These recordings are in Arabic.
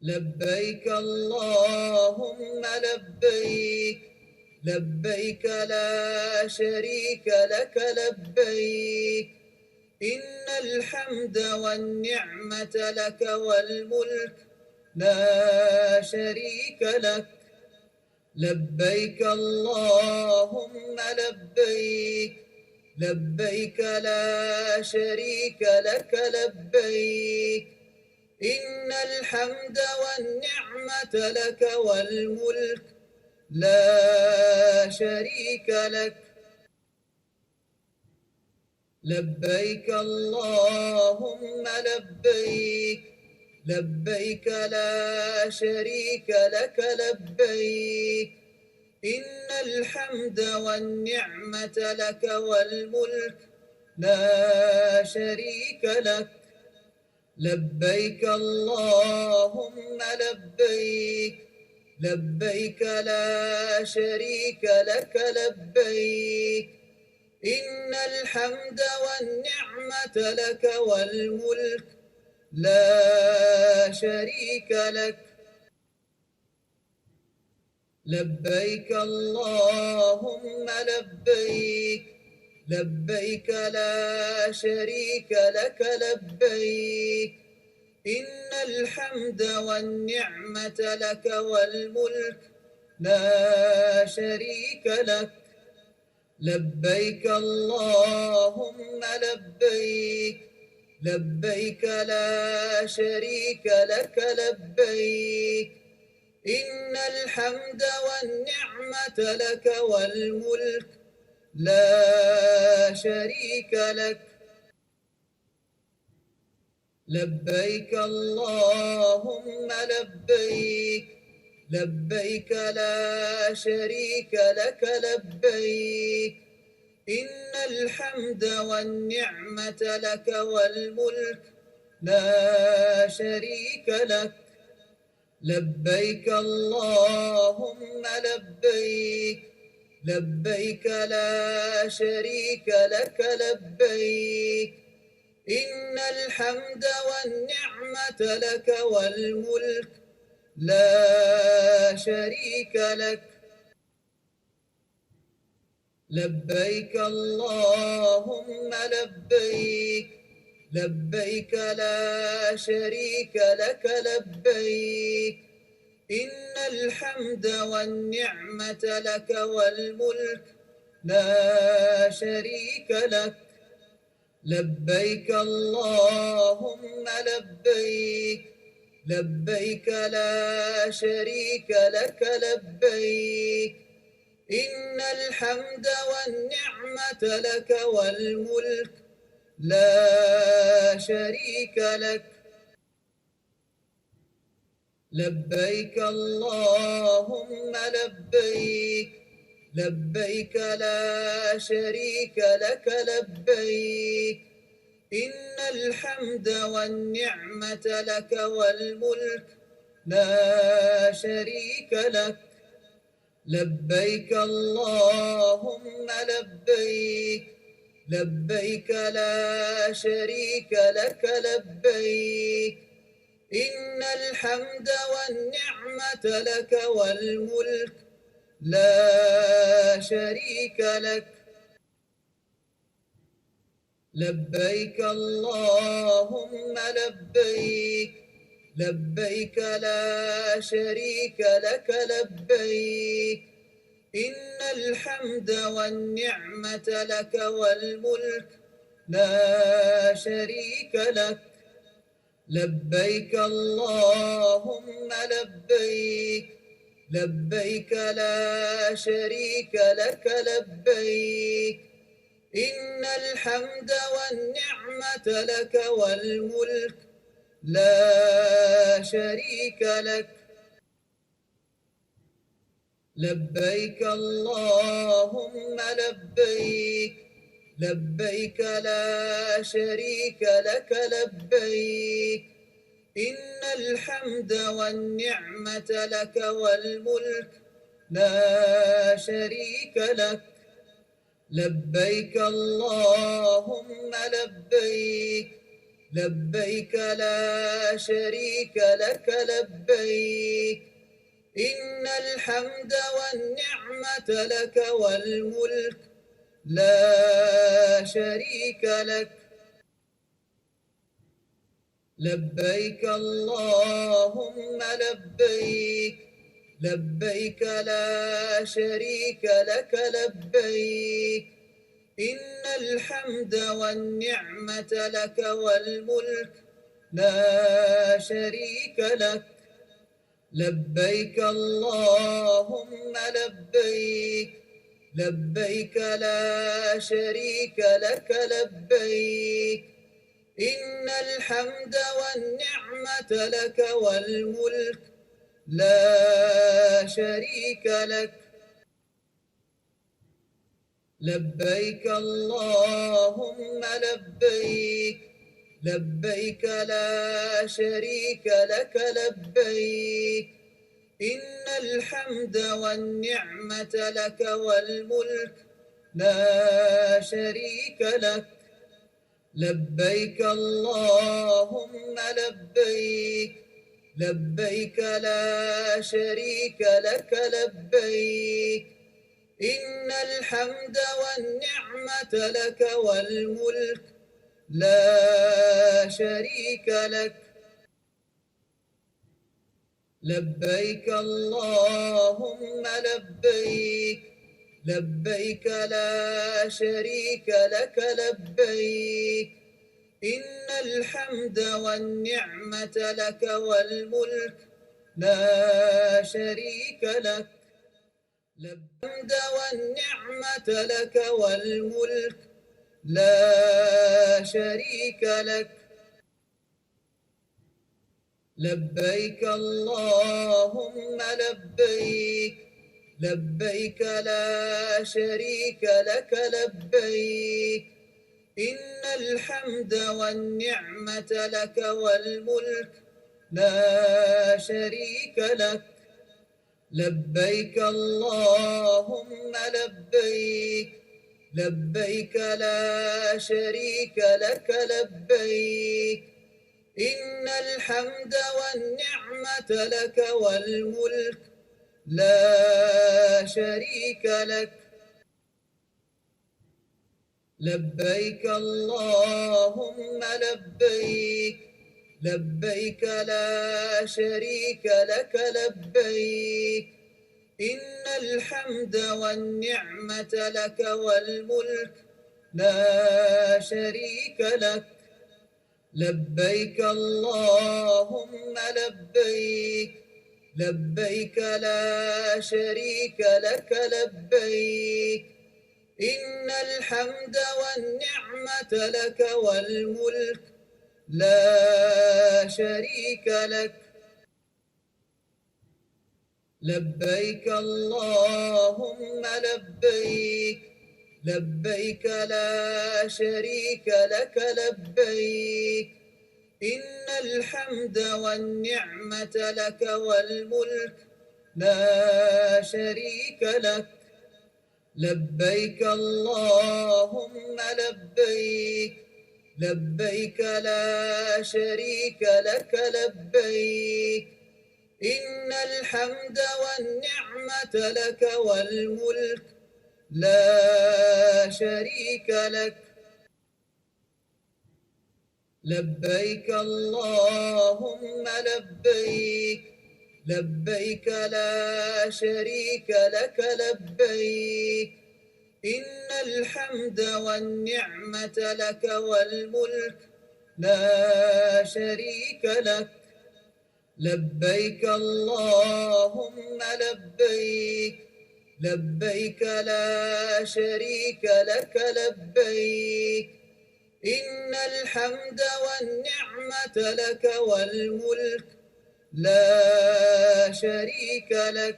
لبيك اللهم لبيك، لبيك لا شريك لك لبيك، إن الحمد والنعمة لك والملك لا شريك لك. لبيك اللهم لبيك، لبيك لا شريك لك لبيك، إن الحمد والنعمة لك والملك لا شريك لك. لبيك اللهم لبيك، لبيك لا شريك لك لبيك، إن الحمد والنعمة لك والملك لا شريك لك. لبيك اللهم لبيك، لبيك لا شريك لك لبيك، إن الحمد والنعمة لك والملك لا شريك لك. لبيك اللهم لبيك، لبيك لا شريك لك لبيك، إن الحمد والنعمة لك والملك لا شريك لك. لبيك اللهم لبيك، لبيك لا شريك لك لبيك، إن الحمد والنعمة لك والملك لا شريك لك. لبيك اللهم لبيك، لبيك لا شريك لك لبيك، إن الحمد والنعمة لك والملك لا شريك لك. لبيك اللهم لبيك، لبيك لا شريك لك لبيك، إن الحمد والنعمة لك والملك لا شريك لك. لبيك اللهم لبيك، لبيك لا شريك لك لبيك، إن الحمد والنعمة لك والملك لا شريك لك. لبيك اللهم لبيك، لبيك لا شريك لك لبيك، إن الحمد والنعمة لك والملك لا شريك لك. لبيك اللهم لبيك، لبيك لا شريك لك لبيك، إن الحمد والنعمة لك والملك لا شريك لك. لبيك اللهم لبيك، لبيك لا شريك لك لبيك، إن الحمد والنعمة لك والملك لا شريك لك. لبيك اللهم لبيك، لبيك لا شريك لك لبيك، إن الحمد والنعمة لك والملك لا شريك لك. لبيك اللهم لبيك، لبيك لا شريك لك لبيك، إن الحمد والنعمة لك والملك لا شريك لك. لبيك اللهم لبيك، لبيك لا شريك لك لبيك، إن الحمد والنعمة لك والملك لا شريك لك. لبيك اللهم لبيك، لبيك لا شريك لك لبيك إن الحمد والنعمة لك والملك لا شريك لك لبيك اللهم لبيك لبيك لا شريك لك لبيك إن الحمد والنعمة لك والملك لا شريك لك لبيك اللهم لبيك لبيك لا شريك لك لبيك إن الحمد والنعمة لك والملك لا شريك لك لبيك اللهم لبيك لبيك لا شريك لك لبيك إن الحمد والنعمة لك والملك لا شريك لك لبيك اللهم لبيك لبيك لا شريك لك لبيك إن الحمد والنعمة لك والملك لا شريك لك لبيك اللهم لبيك لبيك لا شريك لك لبيك إن الحمد والنعمة لك والملك لا شريك لك الحمد والنعمة لك والملك لا شريك لك لبيك اللهم لبيك لبيك لا شريك لك لبيك إن الحمد والنعمة لك والملك لا شريك لك لبيك اللهم لبيك لبيك لا شريك لك لبيك إن الحمد والنعمة لك والملك لا شريك لك لبيك اللهم لبيك لبيك لا شريك لك لبيك إن الحمد والنعمة لك والملك لا شريك لك لبيك اللهم لبيك لبيك لا شريك لك لبيك إن الحمد والنعمة لك والملك لا شريك لك لبيك اللهم لبيك لبيك لا شريك لك لبيك إن الحمد والنعمة لك والملك لا شريك لك لبيك اللهم لبيك لبيك لا شريك لك لبيك إن الحمد والنعمة لك والملك لا شريك لك لبيك اللهم لبيك لبيك لا شريك لك لبيك إن الحمد والنعمة لك والملك لا شريك لك لبيك اللهم لبيك لبيك لا شريك لك لبيك إن الحمد والنعمة لك والملك لا شريك لك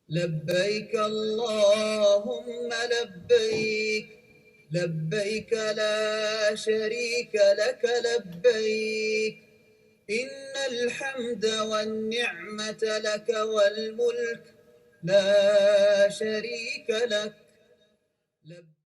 لبيك اللهم لبيك لبيك لا شريك لك لبيك إن الحمد والنعمة لك والملك لا شريك لك